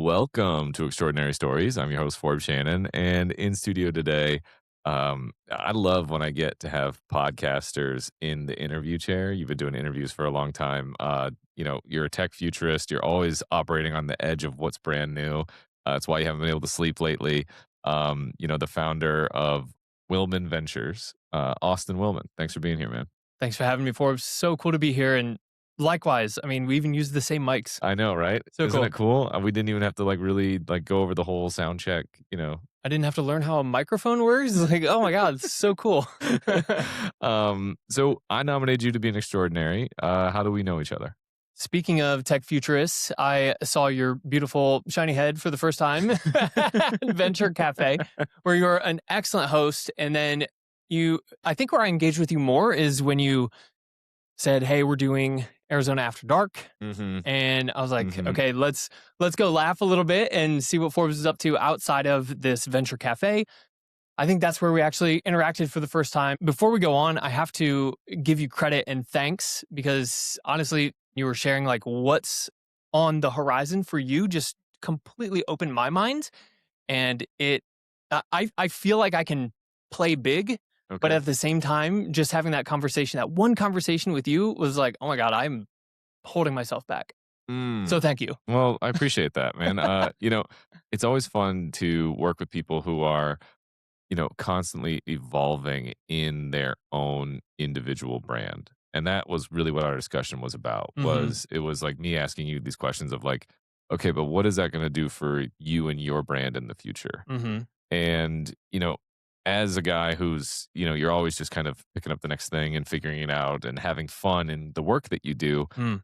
Welcome to Extraordinary Stories. I'm your host, Forbes Shannon. And in studio today, I love when I get to have podcasters in the interview chair. You've been doing interviews for a long time. You're a tech futurist. You're always operating on the edge of what's brand new. That's why you haven't been able to sleep lately. The founder of Willman Ventures, Austin Willman. Thanks for being here, man. Thanks for having me, Forbes. So cool to be here. And likewise, I mean, we even use the same mics. I know, right? So Isn't cool. it cool? We didn't even have to really go over the whole sound check, I didn't have to learn how a microphone works. It's like, oh my God, it's so cool. So I nominated you to be an extraordinary. How do we know each other? Speaking of tech futurists, I saw your beautiful shiny head for the first time at Venture Cafe, where you're an excellent host. And then I think where I engaged with you more is when you said, "Hey, we're doing Arizona After Dark." Mm-hmm. And I was like, Mm-hmm. okay, let's go laugh a little bit and see what Forbes is up to outside of this Venture Cafe. I think that's where we actually interacted for the first time. Before we go on, I have to give you credit and thanks because honestly, you were sharing what's on the horizon for you just completely opened my mind. And I feel like I can play big, but Okay. at the same time, just having that one conversation with you was like, oh my God, I'm holding myself back. So Mm. thank you. Well, I appreciate that, man. It's always fun to work with people who are, constantly evolving in their own individual brand. And that was really what our discussion was about. Hmm. It was like me asking you these questions of okay, but what is that going to do for you and your brand in the future? Hmm. And, as a guy who's, you're always just kind of picking up the next thing and figuring it out and having fun in the work that you do, Mm.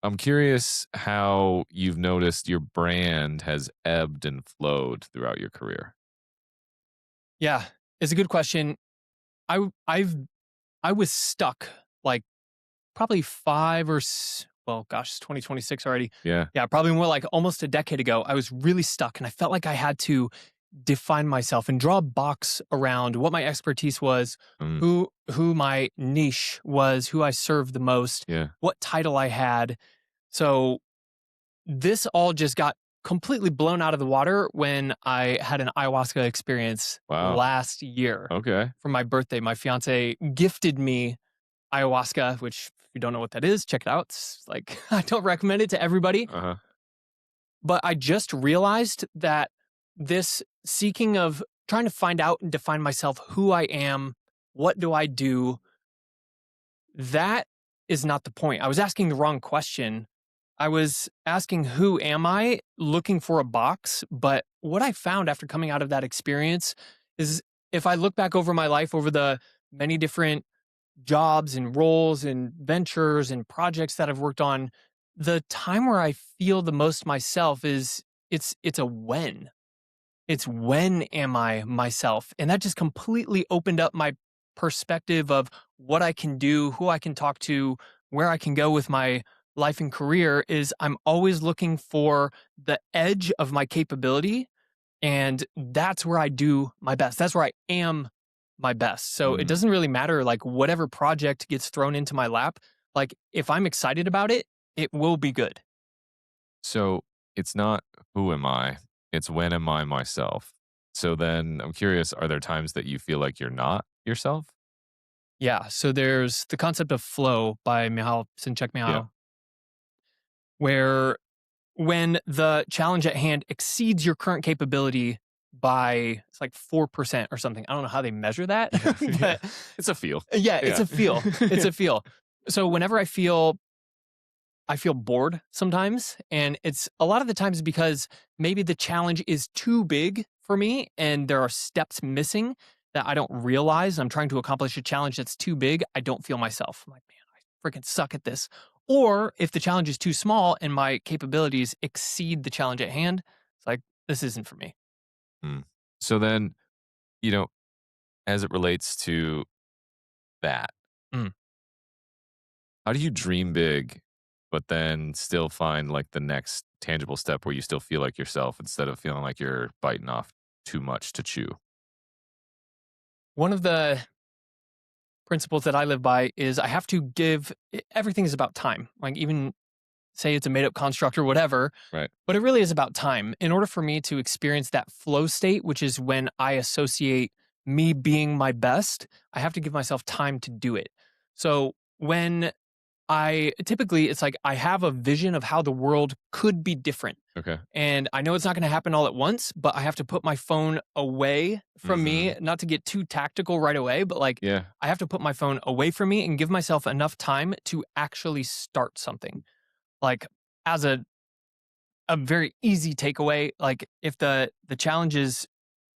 I'm curious how you've noticed your brand has ebbed and flowed throughout your career. Yeah, it's a good question. I I've I was stuck like probably well, gosh, it's 2026 already. Yeah. Yeah, probably more like almost a decade ago. I was really stuck, and I felt like I had to define myself and draw a box around what my expertise was, Mm, who my niche was, who I served the most, yeah. what title I had. So this all just got completely blown out of the water when I had an ayahuasca experience Wow. last year Okay. for my birthday. My fiance gifted me ayahuasca, which if you don't know what that is, check it out. It's like I don't recommend it to everybody, Uh-huh. but I just realized that this seeking of trying to find out and define myself, who I am, what do I do, that is not the point. I was asking the wrong question. I was asking, who am I, looking for a box. But what I found after coming out of that experience is if I look back over my life, over the many different jobs and roles and ventures and projects that I've worked on, the time where I feel the most myself is it's a when. It's when am I myself? And that just completely opened up my perspective of what I can do, who I can talk to, where I can go with my life and career is I'm always looking for the edge of my capability. And that's where I do my best. That's where I am my best. So it Mm. doesn't really matter whatever project gets thrown into my lap. Like if I'm excited about it, it will be good. So it's not who am I, it's when am I myself. So then I'm curious, are there times that you feel like you're not yourself? Yeah. So there's the concept of flow by Mihaly Yeah. Csikszentmihalyi, where when the challenge at hand exceeds your current capability by it's like 4% or something. I don't know how they measure that, Yeah. Yeah. but It's a feel. yeah, it's Yeah. a feel. It's Yeah. a feel. So whenever I feel bored sometimes, and it's a lot of the times because maybe the challenge is too big for me and there are steps missing that I don't realize. I'm trying to accomplish a challenge that's too big. I don't feel myself. I'm like, man, I freaking suck at this. Or if the challenge is too small and my capabilities exceed the challenge at hand, it's like, this isn't for me. Mm. So then, you know, as it relates to that, Mm. how do you dream big, but then still find the next tangible step where you still feel like yourself instead of feeling like you're biting off too much to chew? One of the principles that I live by is I have to give everything is about time. Like even say it's a made up construct or whatever, Right. but it really is about time. In order for me to experience that flow state, which is when I associate me being my best, I have to give myself time to do it. So when I typically, it's like I have a vision of how the world could be different. Okay. And I know it's not going to happen all at once, but I have to put my phone away from me, Mhm. not to get too tactical right away, but like Yeah. I have to put my phone away from me and give myself enough time to actually start something. Like as a very easy takeaway, like if the challenge is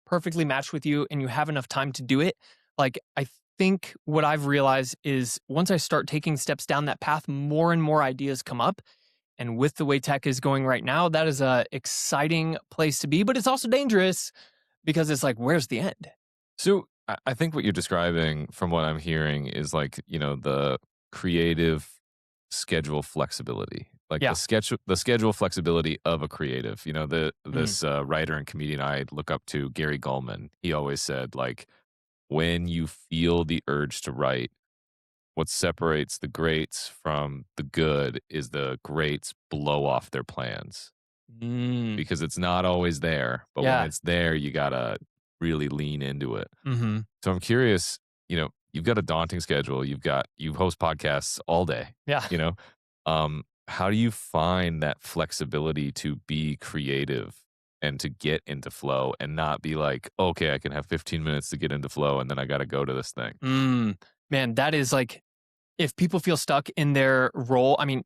perfectly matched with you and you have enough time to do it, like I think what I've realized is once I start taking steps down that path, more and more ideas come up. And with the way tech is going right now, that is a exciting place to be, but it's also dangerous because it's like, where's the end? So I think what you're describing from what I'm hearing is like, the creative schedule flexibility. Like Yeah. the schedule flexibility of a creative. Mm, This writer and comedian I look up to, Gary Gulman, he always said like when you feel the urge to write, what separates the greats from the good is the greats blow off their plans mm, because it's not always there. But when yeah. it's there, you got to really lean into it. Hmm. So I'm curious, you've got a daunting schedule. You host podcasts all day, Yeah. you know. How do you find that flexibility to be creative and to get into flow and not be like, okay, I can have 15 minutes to get into flow and then I got to go to this thing. Mm, man, that is like, if people feel stuck in their role, I mean,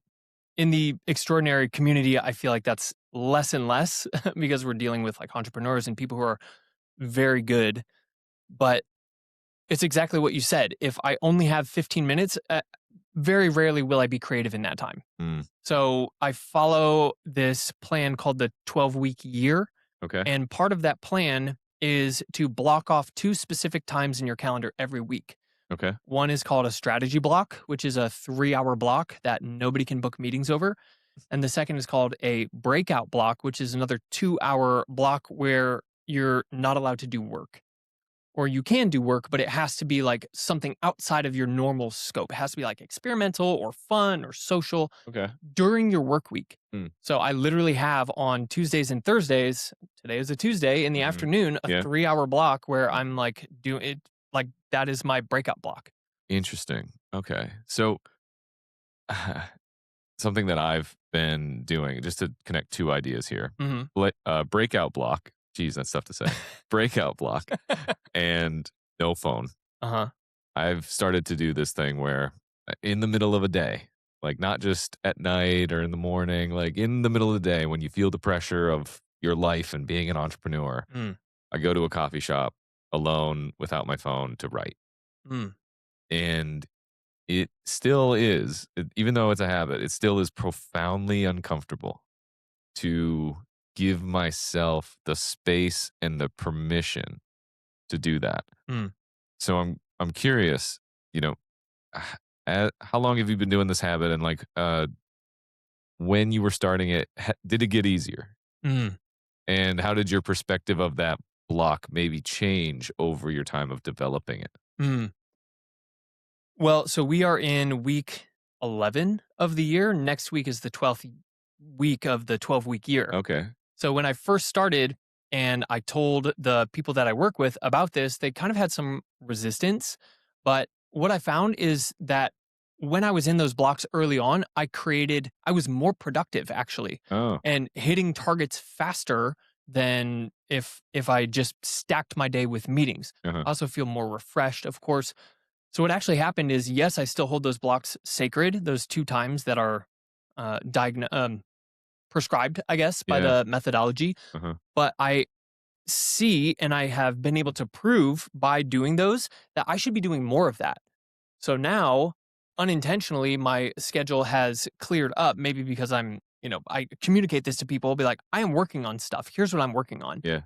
in the extraordinary community, I feel like that's less and less because we're dealing with like entrepreneurs and people who are very good. But it's exactly what you said. If I only have 15 minutes, very rarely will I be creative in that time. Mm, So I follow this plan called the 12-week year. okay. And part of that plan is to block off two specific times in your calendar every week. Okay. One is called a strategy block, which is a 3 hour block that nobody can book meetings over. And the second is called a breakout block, which is another 2 hour block where you're not allowed to do work. Or you can do work, but it has to be like something outside of your normal scope. It has to be like experimental or fun or social Okay. during your work week. Mm, So I literally have on Tuesdays and Thursdays, today is a Tuesday in the hmm. afternoon, a Yeah. 3 hour block where I'm like doing it, like that is my breakout block. Interesting. Okay. So something that I've been doing just to connect two ideas here. Hmm. Breakout block. Geez, that's tough to say. Breakout block and no phone. Uh huh. I've started to do this thing where in the middle of a day, like not just at night or in the morning, like in the middle of the day when you feel the pressure of your life and being an entrepreneur, Mm, I go to a coffee shop alone without my phone to write. mm, And it still is, even though it's a habit, it still is profoundly uncomfortable to give myself the space and the permission to do that. mm, So I'm curious, you know, how long have you been doing this habit? And like, when you were starting it, did it get easier? mm, And how did your perspective of that block maybe change over your time of developing it? mm. Well, so we are in week 11 of the year. Next week is the 12th week of the 12-week year. Okay. So when I first started and I told the people that I work with about this, they kind of had some resistance. But what I found is that when I was in those blocks early on, I was more productive actually Oh, and hitting targets faster than if I just stacked my day with meetings. uh-huh. I also feel more refreshed, of course. So what actually happened is, yes, I still hold those blocks sacred, those two times that are prescribed, I guess, by Yeah. the methodology. Uh-huh. But I see and I have been able to prove by doing those that I should be doing more of that. So now, unintentionally, my schedule has cleared up, maybe because I communicate this to people, be like, I am working on stuff. Here's what I'm working on. Yeah.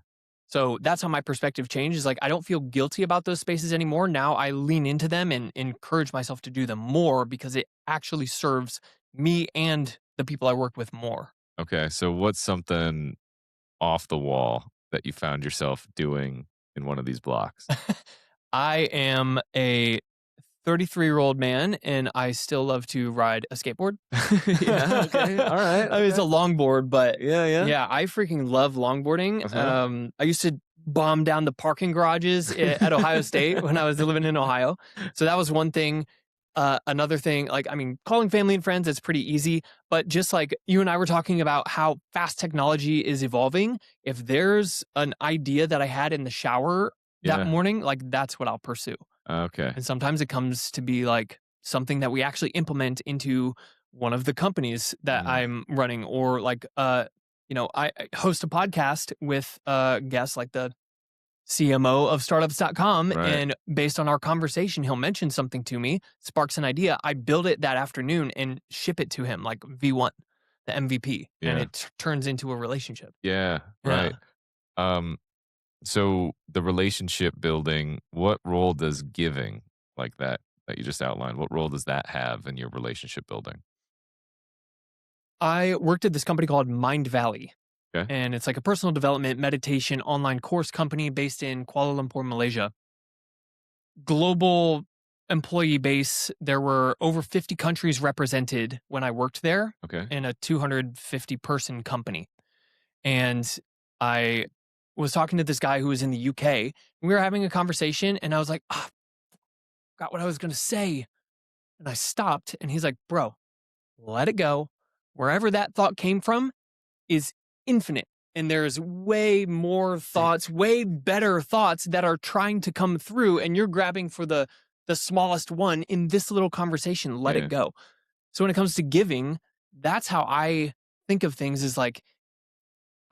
So that's how my perspective changes. Like, I don't feel guilty about those spaces anymore. Now I lean into them and encourage myself to do them more because it actually serves me and the people I work with more. Okay. So what's something off the wall that you found yourself doing in one of these blocks? I am a 33-year-old man, and I still love to ride a skateboard. Yeah, okay, alright, I mean, it's a okay. longboard, but Yeah, yeah. yeah, I freaking love longboarding. Uh-huh. I used to bomb down the parking garages at Ohio State when I was living in Ohio. So that was one thing. Another thing, like, I mean, calling family and friends, it's pretty easy, but just like you and I were talking about how fast technology is evolving, if there's an idea that I had in the shower that Yeah, morning, like, that's what I'll pursue. okay. And sometimes it comes to be like something that we actually implement into one of the companies that Mm, I'm running, or like, I host a podcast with guests like the CMO of startups.com. right. And based on our conversation, he'll mention something to me, sparks an idea. I build it that afternoon and ship it to him like V1, the MVP, and Yeah. it turns into a relationship. Yeah, Yeah. right. Um, so the relationship building, what role does giving like that you just outlined, what role does that have in your relationship building? I worked at this company called Mind Valley, Okay, and it's like a personal development meditation online course company based in Kuala Lumpur, Malaysia. Global employee base. There were over 50 countries represented when I worked there okay. in a 250 person company. And I was talking to this guy who was in the UK. We were having a conversation, and I was like, oh, forgot what I was going to say. And I stopped, and he's like, bro, let it go. Wherever that thought came from is infinite. And there's way more thoughts, way better thoughts that are trying to come through. And you're grabbing for the smallest one in this little conversation. Let it Yeah. go. So when it comes to giving, that's how I think of things, is like,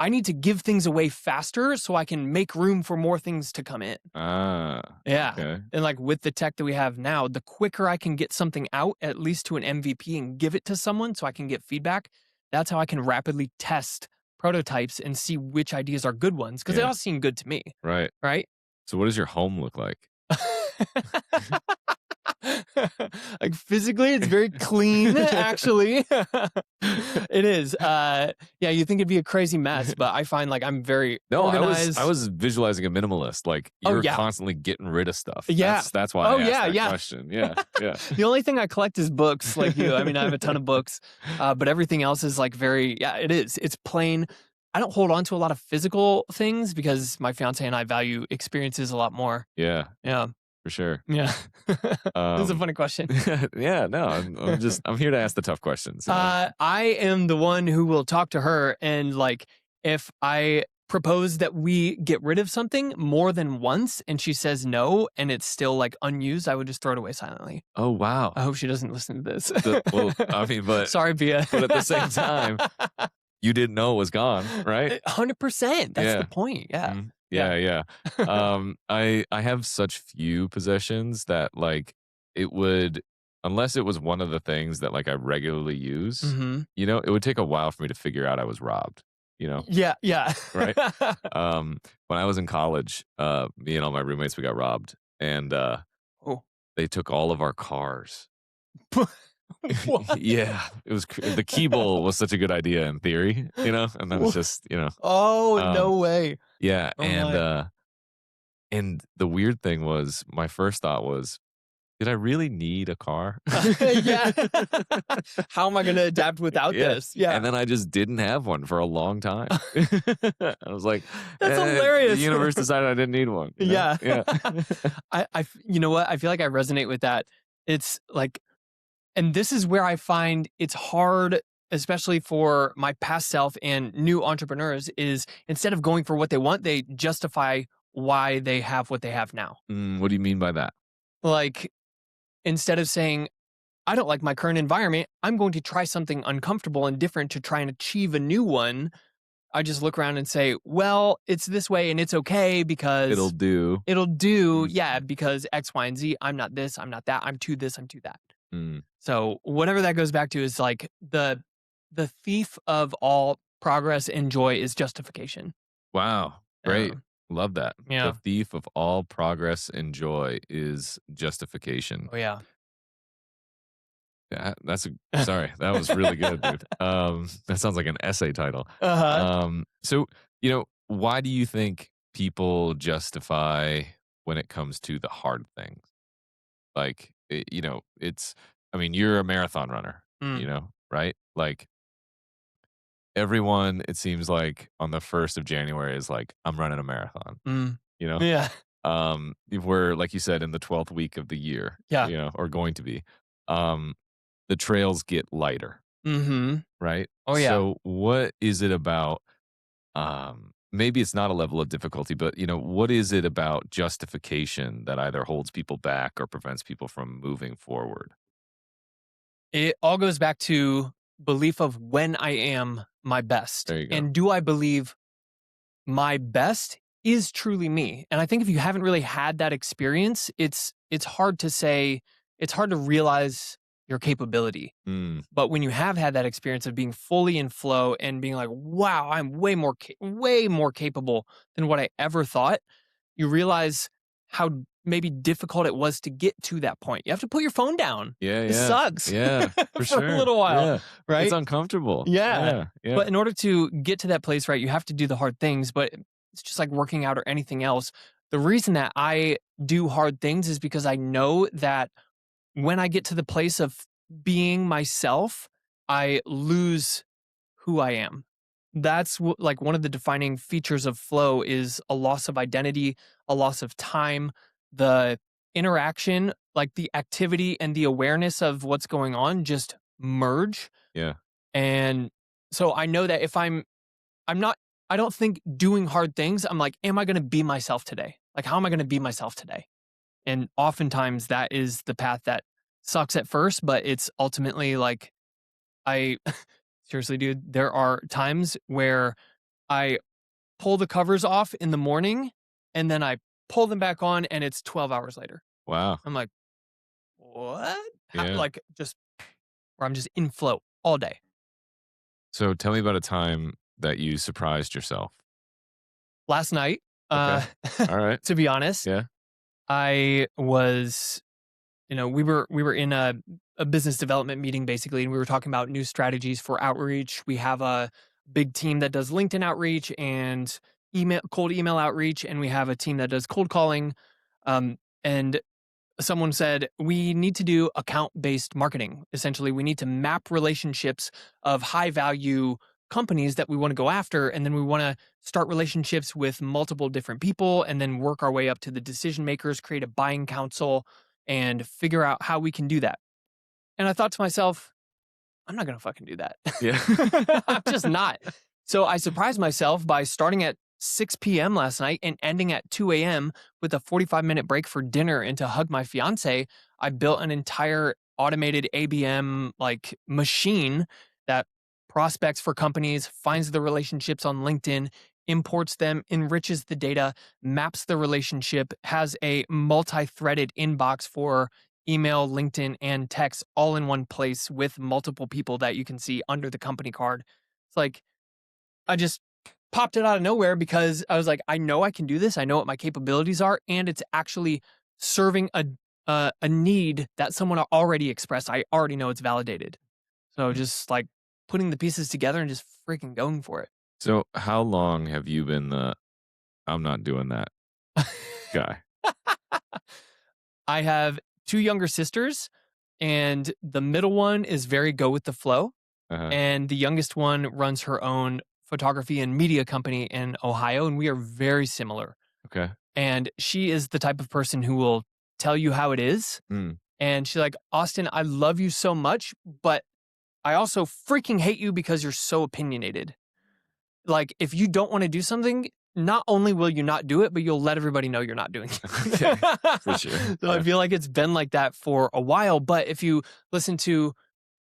I need to give things away faster so I can make room for more things to come in. Ah, Yeah. okay. And like with the tech that we have now, the quicker I can get something out, at least to an MVP, and give it to someone so I can get feedback, that's how I can rapidly test prototypes and see which ideas are good ones, because they Yeah, all seem good to me, right. right? So what does your home look like? Like physically, it's very clean, actually. It is. Yeah, you think it'd be a crazy mess, but I find like I'm very No, I organized. was visualizing a minimalist, like, Oh, you're yeah. constantly getting rid of stuff. Yeah. That's why Oh, I asked yeah, that yeah. question. Yeah, yeah. The only thing I collect is books, like you. I mean, I have a ton of books, but everything else is like very, yeah, it is. It's plain. I don't hold on to a lot of physical things because my fiance and I value experiences a lot more. Yeah, Yeah. for sure. Yeah. This is a Um, funny question. yeah, no, I'm here to ask the tough questions, you know? I am the one who will talk to her, and like, if I propose that we get rid of something more than once and she says no and it's still like unused, I would just throw it away silently. Oh, wow. I hope she doesn't listen to this. Well, I mean, Sorry, Bia. but at the same time, you didn't know it was gone, right? 100%. That's the Yeah. point. Yeah. Mhm. Yeah. Yeah, yeah. I have such few possessions that, like, it would, unless it was one of the things that, like, I regularly use, Hmm. it would take a while for me to figure out I was robbed, you know? Yeah. Yeah. Right? When I was in college, me and all my roommates, we got robbed, and, Oh. they took all of our cars. What? Yeah, it was the key bowl was such a good idea in theory, and that was just, Oh, um, no way. yeah, Oh, my. and the weird thing was, my first thought was, did I really need a car? Yeah. How am I going to adapt without Yeah, this? Yeah. and then I just didn't have one for a long time. I was like, That's the hilarious. universe decided I didn't need one, Yeah. Yeah. You know what? I feel like I resonate with that. It's like, and this is where I find it's hard, especially for my past self and new entrepreneurs, is instead of going for what they want, they justify why they have what they have now. What do you mean by that? Like, instead of saying, I don't like my current environment, I'm going to try something uncomfortable and different to try and achieve a new one. I just look around and say, well, it's this way and it's okay It'll because do. it'll do. Mm, Yeah, because X, Y, and Z. I'm not this, I'm not that. I'm to this, I'm to that. mm. So whatever that goes back to is like the thief of all progress and joy is justification. Wow, great. Um, Love that. The yeah. thief of all progress and joy is justification. Oh yeah. That's sorry, that was really good, dude. That sounds like an essay title. Uh-huh. So, why do you think people justify when it comes to the hard things? Like, it's I mean, you're a marathon runner, Mm, right? Like, everyone, it seems like on the 1st of January is like, "I'm running a marathon," mm. you know? Yeah. If we're, like you said, in the 12th week of the year, Yeah. or going to be. Um, the trails get lighter, Mhm. right? Oh, yeah. So, what is it about, maybe it's not a level of difficulty, but, what is it about justification that either holds people back or prevents people from moving forward? It all goes back to belief of when I am my best, There you go. and do I believe my best is truly me? And I think if you haven't really had that experience, it's hard to say, it's hard to realize your capability. Mm, But when you have had that experience of being fully in flow and being like, "Wow, I'm way more capable than what I ever thought," you realize how maybe difficult it was to get to that point. You have to put your phone down. yeah, It yeah, sucks yeah, for for a sure, little while, yeah. It's right? uncomfortable. Yeah. Yeah, yeah, But in order to get to that place, right, you have to do the hard things, but it's just like working out or anything else. The reason that I do hard things is because I know that when I get to the place of being myself, I lose who I am. That's like one of the defining features of flow is a loss of identity, a loss of time, the interaction, like the activity and the awareness of what's going on just merge. yeah. And so I know that if I'm not, I don't think doing hard things, I'm like, am I going to be myself today? Like, how am I going to be myself today? And oftentimes that is the path that sucks at first, but it's ultimately like, I seriously, dude, there are times where I pull the covers off in the morning and then I pull them back on and it's 12 hours later. Wow. I'm like, what? How, Yeah. like, just where I'm just in flow all day. So tell me about a time that you surprised yourself. Last night, Okay. uh, Alright. to be honest, Yeah. I was, we were in a business development meeting basically, and we were talking about new strategies for outreach. We have a big team that does LinkedIn outreach and cold email outreach, and we have a team that does cold calling. And someone said we need to do account based marketing. Essentially, we need to map relationships of high value companies that we want to go after. And then we want to start relationships with multiple different people and then work our way up to the decision makers, create a buying council, and figure out how we can do that. And I thought to myself, I'm not gonna fucking do that. Yeah. I'm just not. So I surprised myself by starting at 6 p.m. last night and ending at 2 a.m. with a 45-minute break for dinner. And to hug my fiance, I built an entire automated ABM like machine that prospects for companies, finds the relationships on LinkedIn, imports them, enriches the data, maps the relationship, has a multi-threaded inbox for email, LinkedIn, and text all in one place with multiple people that you can see under the company card. It's like I just popped it out of nowhere because I was like, I know I can do this. I know what my capabilities are, and it's actually serving a need that someone already expressed. I already know it's validated. So Mm. just like putting the pieces together and just freaking going for So how long have you been the "I'm not doing that" it. guy? I have two younger sisters, and the middle one is very go with the flow. Uh-huh. And the youngest one runs her own photography and media company in Ohio, and we are very similar. Okay. And she is the type of person who will tell you how it is. Mm. And she's like, Austin, I love you so much, but I also freaking hate you because you're so opinionated. Like, if you don't want to do something, not only will you not do it, but you'll let everybody know you're not doing Okay. For it. sure. So I Yeah. feel like it's been like that for a while. But if you listen to,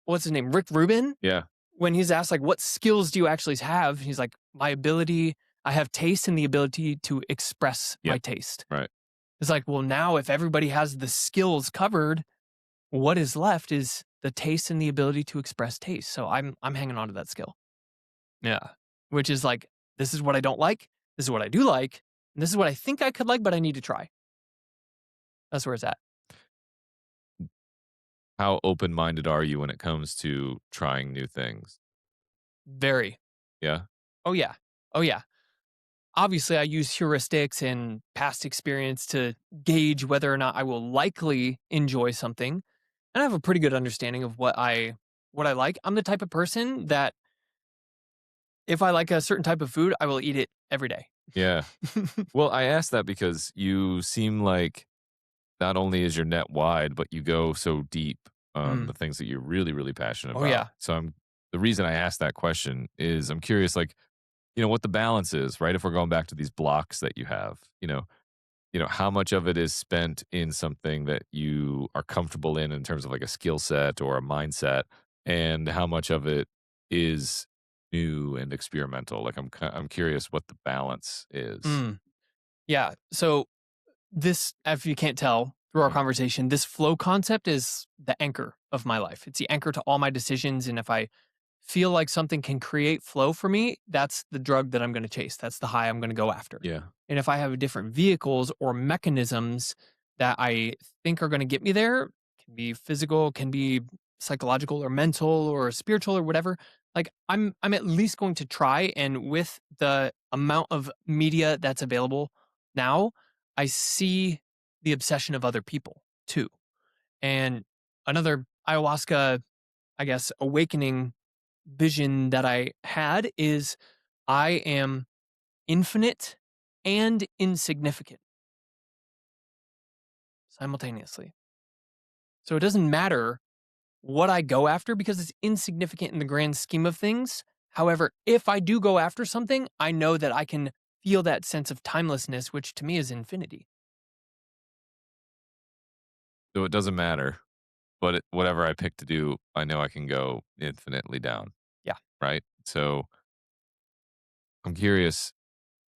what's his name, Rick Rubin, Yeah. when he's asked like, what skills do you actually have? He's like, my ability, I have taste and the ability to express my Yep. taste. Right. It's like, well, now if everybody has the skills covered, what is left is the taste and the ability to express taste. So I'm hanging on to that skill. Yeah. Which is like, this is what I don't like. This is what I do like. And this is what I think I could like, but I need to try. That's where it's at. How open-minded are you when it comes to trying new things? Very. Yeah? Oh yeah. Oh yeah. obviously I use heuristics and past experience to gauge whether or not I will likely enjoy something. And I have a pretty good understanding of what I like. I'm the type of person that if I like a certain type of food, I will eat it every day. Yeah. Well, I asked that because you seem like not only is your net wide, but you go so deep on Mm. the things that you're really, really passionate Oh about. yeah. So the reason I asked that question is I'm curious, like, what the balance is, right? If we're going back to these blocks that you have, how much of it is spent in something that you are comfortable in terms of like a skill set or a mindset, and how much of it is new and experimental. Like I'm curious what the balance is. Mm. Yeah. So this, if you can't tell through our Mhm. conversation, this flow concept is the anchor of my life. It's the anchor to all my decisions. And if I feel like something can create flow for me, that's the drug that I'm going to chase. That's the high I'm going to go after. Yeah. And if I have different vehicles or mechanisms that I think are going to get me there, can be physical, can be psychological or mental or spiritual or whatever, like I'm at least going to try, and with the amount of media that's available now, I see the obsession of other people too. And another ayahuasca, I guess, awakening vision that I had is I am infinite and insignificant simultaneously. So it doesn't matter what I go after because it's insignificant in the grand scheme of things. However, if I do go after something, I know that I can feel that sense of timelessness, which to me is infinity. So it doesn't matter, but whatever I pick to do, I know I can go infinitely down, Yeah. right? So I'm curious,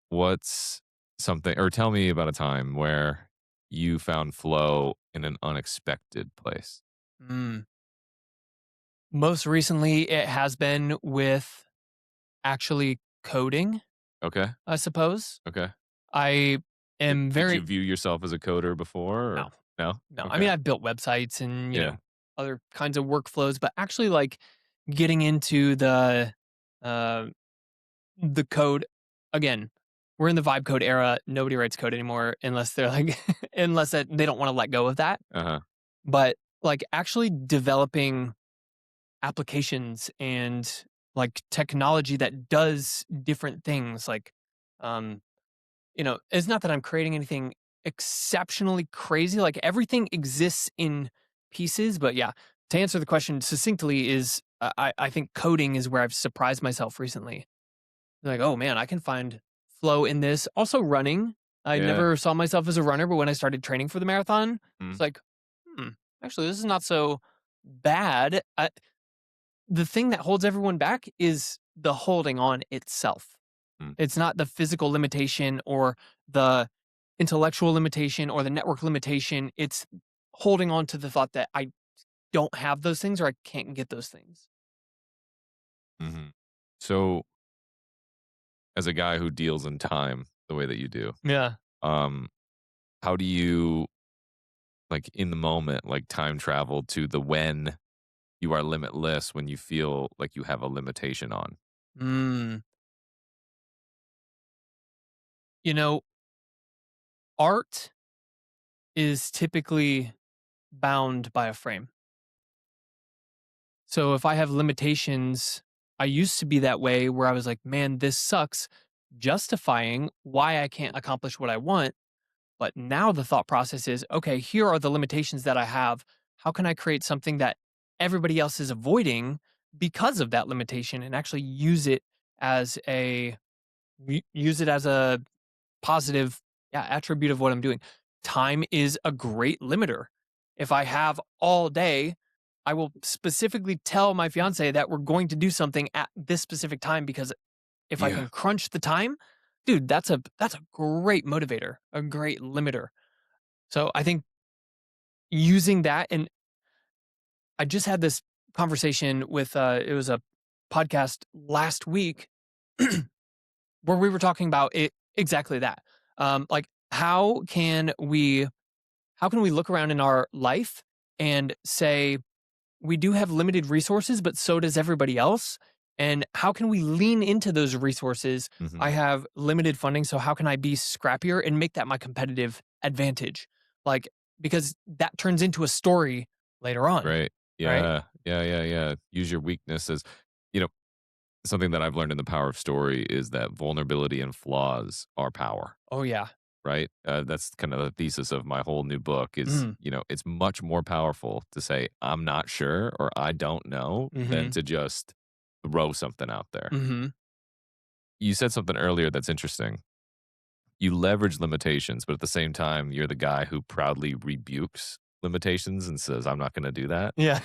what's something, or tell me about a time where you found flow in an unexpected place. Mm. Most recently, it has been with actually coding, Okay. I suppose. Okay. I am Did you very view yourself as a coder before no, or no? no. I Okay. mean, I've built websites and, Yeah. other kinds of workflows, but actually like getting into uh the code again, we're in the vibe code era. Nobody writes code anymore unless they're like unless that they don't want to let go of that. Uh-huh. But like actually developing applications and like technology that does different things like um it's not that I'm creating anything exceptionally crazy. Like everything exists in pieces, but yeah, to answer the question succinctly is I think coding is where I've surprised myself recently. Like, oh man, I can find flow in this. Also running. I Yeah. never saw myself as a runner, but when I started training for the marathon, Mm, it's like, hmm, actually this is not so bad. The thing that holds everyone back is the holding on itself. mm, It's not the physical limitation or the intellectual limitation or the network limitation. It's holding on to the thought that I don't have those things or I can't get those things. mhm. So, as a guy who deals in time the way that you do, Yeah. um, how do you, like, in the moment, like, time travel to the when you are limitless when you feel like you have a limitation on? Mm. You know, art is typically bound by a frame. So if I have limitations, I used to be that way where I was like, man, this sucks, justifying why I can't accomplish what I want. But now the thought process is, okay, here are the limitations that I have. How can I create something that everybody else is avoiding because of that limitation and actually as a use it as a positive, yeah, attribute of what I'm doing. Time is a great limiter. If I have all day, I will specifically tell my fiance that we're going to do something at this specific time because if I Yeah. can crunch the time, dude, that's a great motivator, a great limiter. So I think using that, and I just had this conversation with it was a podcast last week where we were talking about it exactly that. Like how can we look around in our life and say we do have limited resources, but so does everybody else. And how can we lean into those resources? I Mhm. have limited funding, so how can I be scrappier and make that my competitive advantage? Like, because that turns into a story later on, Right. right? Yeah. Yeah, yeah, yeah. Use your weaknesses. You know, something that I've learned in the power of story is that vulnerability and flaws are power, Oh, yeah. right? That's kind of the thesis of my whole new book is, Mm, it's much more powerful to say, I'm not sure or I don't know than hmm. to just throw something out there. Hmm. You said something earlier that's interesting. You leverage limitations, but at the same time, you're the guy who proudly rebukes limitations and says, I'm not going to do that. Yeah.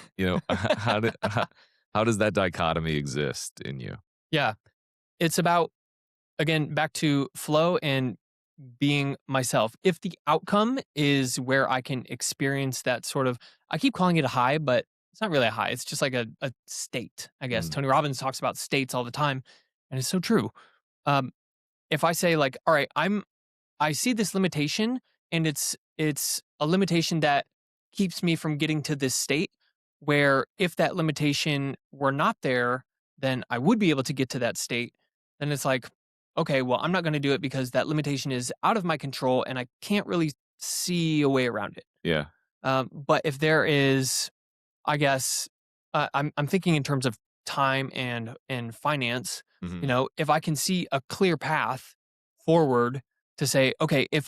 How does that dichotomy exist in you? Yeah. It's about, again, back to flow and being myself. If the outcome is where I can experience that sort of, I keep calling it a high, but it's not really a high. It's just like a state, I guess. Mm, Tony Robbins talks about states all the time, and it's so true. Um, if I say like, all right, I see this limitation and it's a limitation that keeps me from getting to this state where if that limitation were not there, then I would be able to get to that state. Then it's like, okay, well, I'm not going to do it because that limitation is out of my control and I can't really see a way around it. yeah. But if there is, I guess, I'm thinking in terms of time and finance. You Mhm. know, if I can see a clear path forward to say, okay, if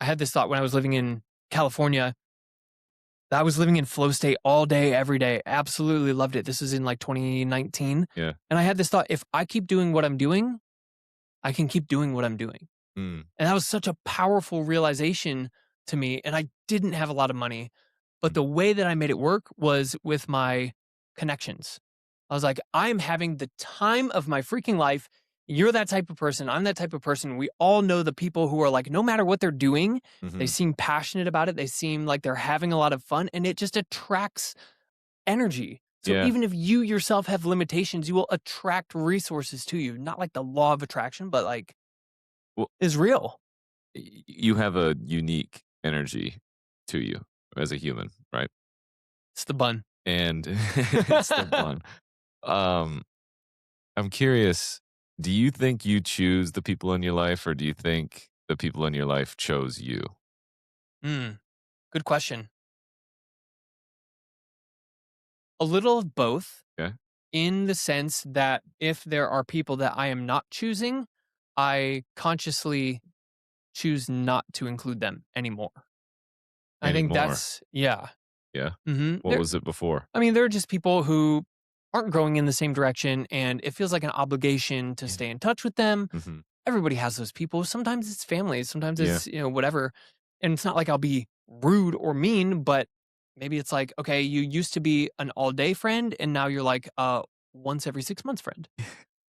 I had this thought when I was living in California, I was living in flow state all day, every day. Absolutely loved it. This was in like 2019. Yeah. And I had this thought, if I keep doing what I'm doing, I can keep doing what I'm doing. Mm, And that was such a powerful realization to me. And I didn't have a lot of money, but mm. the way that I made it work was with my connections. I was like, I'm having the time of my freaking life. You're that type of person. I'm that type of person. We all know the people who are like, no matter what they're doing, they Mhm. seem passionate about it. They seem like they're having a lot of fun and it just attracts energy. So Yeah. even if you yourself have limitations, you will attract resources to you. Not like the law of attraction, but like Well, is real. you have a unique energy to you as a human, right? It's the bun. And it's the one. Um, I'm curious, do you think you choose the people in your life, or do you think the people in your life chose you? Mm, good question. A little of both, Okay. in the sense that if there are people that I am not choosing, I consciously choose not to include them anymore. I think Anymore. that's yeah. Yeah. What There was it before? I mean, there are just people who aren't growing in the same direction, and it feels like an obligation to Yeah. stay in touch with them. Mhm. Everybody has those people. Sometimes it's family, sometimes Yeah. it's, whatever. And it's not like I'll be rude or mean, but maybe it's like, okay, you used to be an all day friend, and now you're like once every 6 months friend.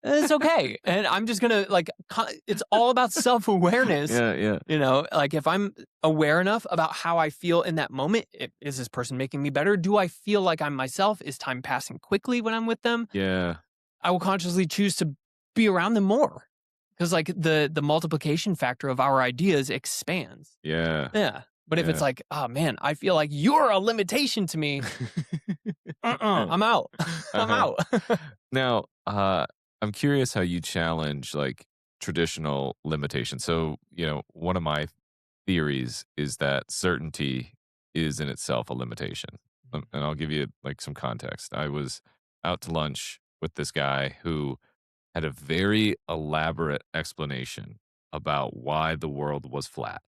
It's okay. And I'm just gonna like it's all about self-awareness. Yeah, yeah. Like if I'm aware enough about how I feel in that moment, is this person making me better? Do I feel like I'm myself? Is time passing quickly when I'm with them? Yeah. I will consciously choose to be around them more. Because like the multiplication factor of our ideas expands. Yeah. Yeah. But if it's Yeah. like, oh man, I feel like you're a limitation to me, I'm out. I'm Uh-huh. out. Now, I'm curious how you challenge, like, traditional limitations. So, one of my theories is that certainty is in itself a limitation. And I'll give you, like, some context. I was out to lunch with this guy who had a very elaborate explanation about why the world was flat.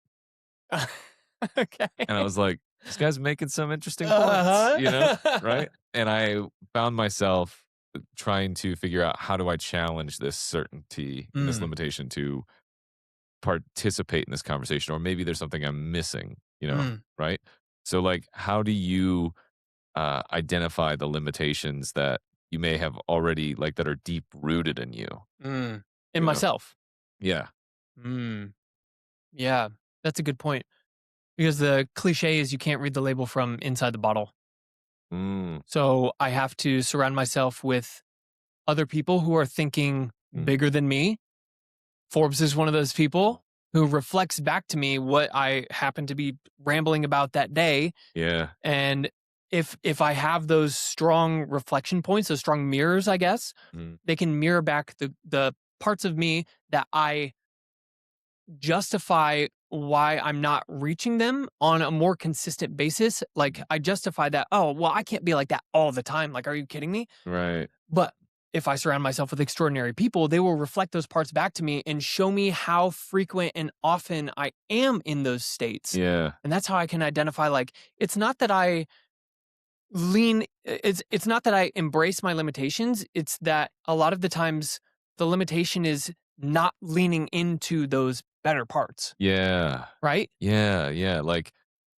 Okay. And I was like, "This guy's making some interesting points," Uh-huh. right? And I found myself trying to figure out how do I challenge this certainty and this Mm, limitation to participate in this conversation, or maybe there's something I'm missing, mm, right? So, like, how do you identify the limitations that you may have already, like, that are deep rooted in you? mm. In You know? myself. Yeah. Mm, yeah, that's a good point. Because the cliche is you can't read the label from inside the bottle. Mm, So I have to surround myself with other people who are thinking mm. bigger than me. Forbes is one of those people who reflects back to me what I happen to be rambling about that day. Yeah. And if I have those strong reflection points, those strong mirrors, I guess, Mm, they can mirror back the parts of me that I justify why I'm not reaching them on a more consistent basis. Like mhm. I justify that, oh, well, I can't be like that all the time. Like, are you kidding me? Right. But if I surround myself with extraordinary people, they will reflect those parts back to me and show me how frequent and often I am in those states. Yeah. And that's how I can identify like it's not that I it's not that I embrace my limitations, it's that a lot of the times the limitation is not leaning into those better parts, Yeah. right? Yeah, yeah, like,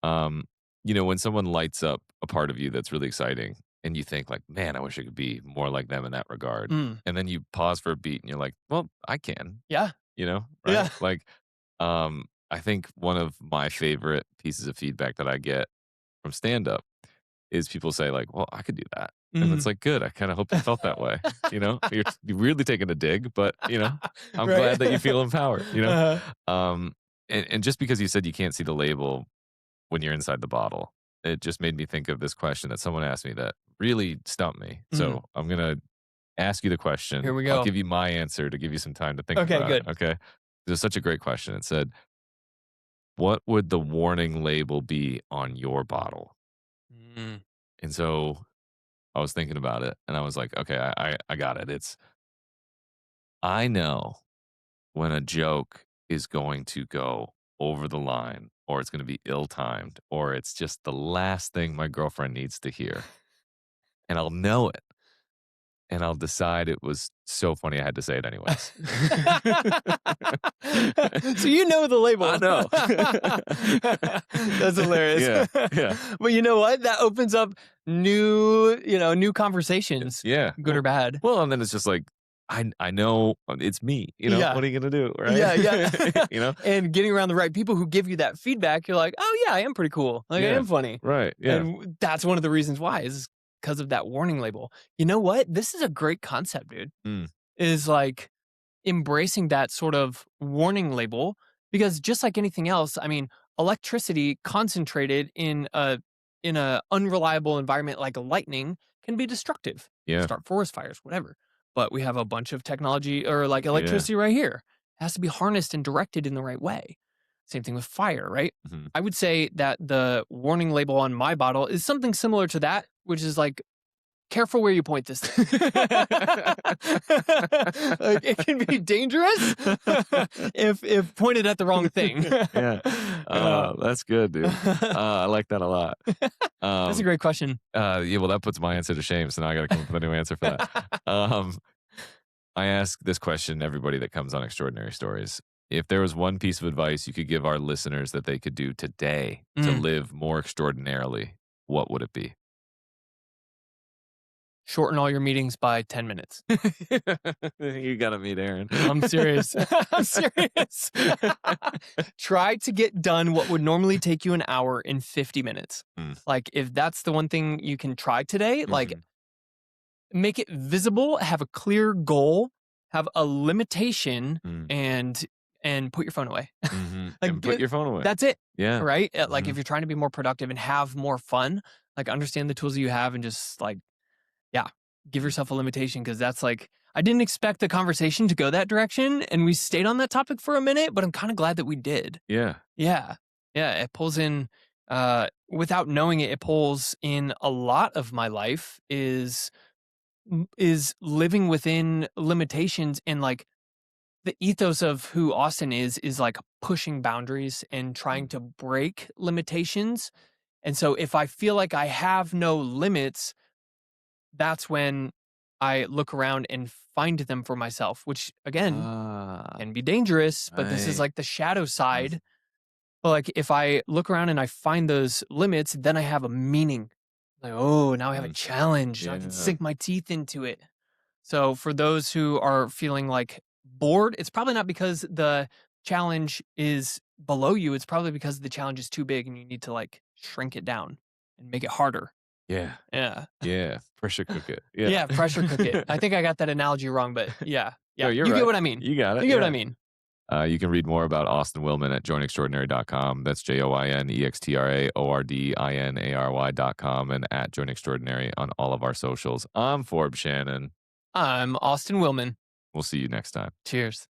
um, when someone lights up a part of you that's really exciting and you think like, "Man, I wish I could be more like them in that regard." Mm, And then you pause for a beat and you're like, "Well, I can," yeah. right? Yeah. Like, I think one of my favorite pieces of feedback that I get from stand-up is people say like, "Well, I could do that." And it's Mm. like, "Good, I kinda hope you felt that way," you know? You're really taking a dig, but, I'm Right? glad that you feel empowered, you know? Uh-huh. Um, and just because you said you can't see the label when you're inside the bottle, it just made me think of this question that someone asked me that really stumped me. Mm. So, I'm gonna ask you the Here question. we I'll go. give you my answer to give you some time to think Okay, about it, good. okay? It was such a great question. It said, "What would the warning label be on your bottle?" Mm. And so I was thinking about it and I was like, okay, I got it. I know when a joke is going to go over the line or it's going to be ill timed or it's just the last thing my girlfriend needs to hear. And I'll know it and I'll decide it was so funny I had to say it anyways. So you know the I label. know. That's hilarious. Yeah. Yeah. But you know what? That opens up new conversations, Yeah. good or bad. And then it's just like, I know it's me, Yeah. what are you going to do? Right. Yeah, yeah. you know? And getting around the right people who give you that feedback, you're like, "Oh yeah, I am pretty cool. Like I Yeah. am funny." Right. Yeah. And that's one of the reasons why is because of that warning label. You know what? This is a great concept, dude. Mm, Is like embracing that sort of warning label because just like anything else, I mean, electricity concentrated in a unreliable environment like lightning can be destructive. yeah. Start forest fires, whatever. But we have a bunch of technology or like Yeah. electricity right here. It has to be harnessed and directed in the right way. Same thing with fire, right? Mhm. I would say that the warning label on my bottle is something similar to that, which is like careful where you point this thing. Like, it can be dangerous if pointed at the wrong thing. Yeah. Yeah. That's good, dude. I like that a lot. That's a Um, great question. yeah, well, that puts my answer to shame, so now I gotta come up with a new answer for that. Um, I ask this question to everybody that comes on Extraordinary Stories. If there was one piece of advice you could give our listeners that they could do today to Mm. live more extraordinarily, what would it be? Shorten all your meetings by 10 minutes. You gotta meet Aaron. I'm serious. I'm serious. Try to get done what would normally take you an hour in 50 minutes. Mm, Like, if that's the one thing you can try today, like, mhm, make it visible, have a clear goal, have a limitation, mm, and put your phone away. mhm, Like, and put your phone away. that's it, Yeah. right? Like, if Mhm, you're trying to be more productive and have more fun, like, understand the tools that you have and just, like, yeah, give mm, yourself a limitation because that's, like I didn't expect the conversation to go that direction, and we stayed on that topic for a minute, but I'm kinda glad that we did. yeah. Yeah. Yeah, it pulls in, without knowing it, it pulls in a lot of my life is living within limitations and, like, the ethos of who Austin is, like, pushing boundaries and trying Mm. to break limitations, and so if I feel like I have no limits, that's when I look around and find them for myself, which, again, Ah, can be dangerous, but this is, right. like, the shadow Mm, side. But, like, if I look around and I find those limits, then I have a meaning. Like, "Oh, now I have a mm, challenge, now I can yeah, sink my teeth into it." So for those who are feeling like bored, it's probably not because the challenge is below you. It's probably because the challenge is too big and you need to like shrink it down and make it harder. yeah, Yeah. yeah, pressure cook it, yeah. Yeah. Pressure cook it. I think I got that analogy wrong, but yeah. No, Yeah. you're You get right. what I mean. You got You it, get what I yeah. mean. You can read more about Austin Willman at joinextraordinary.com. That's JoinExtraordinary.com and at Join Extraordinary on all of our socials. I'm Forbes Shannon. I'm Austin Willman. We'll see you next time. Cheers.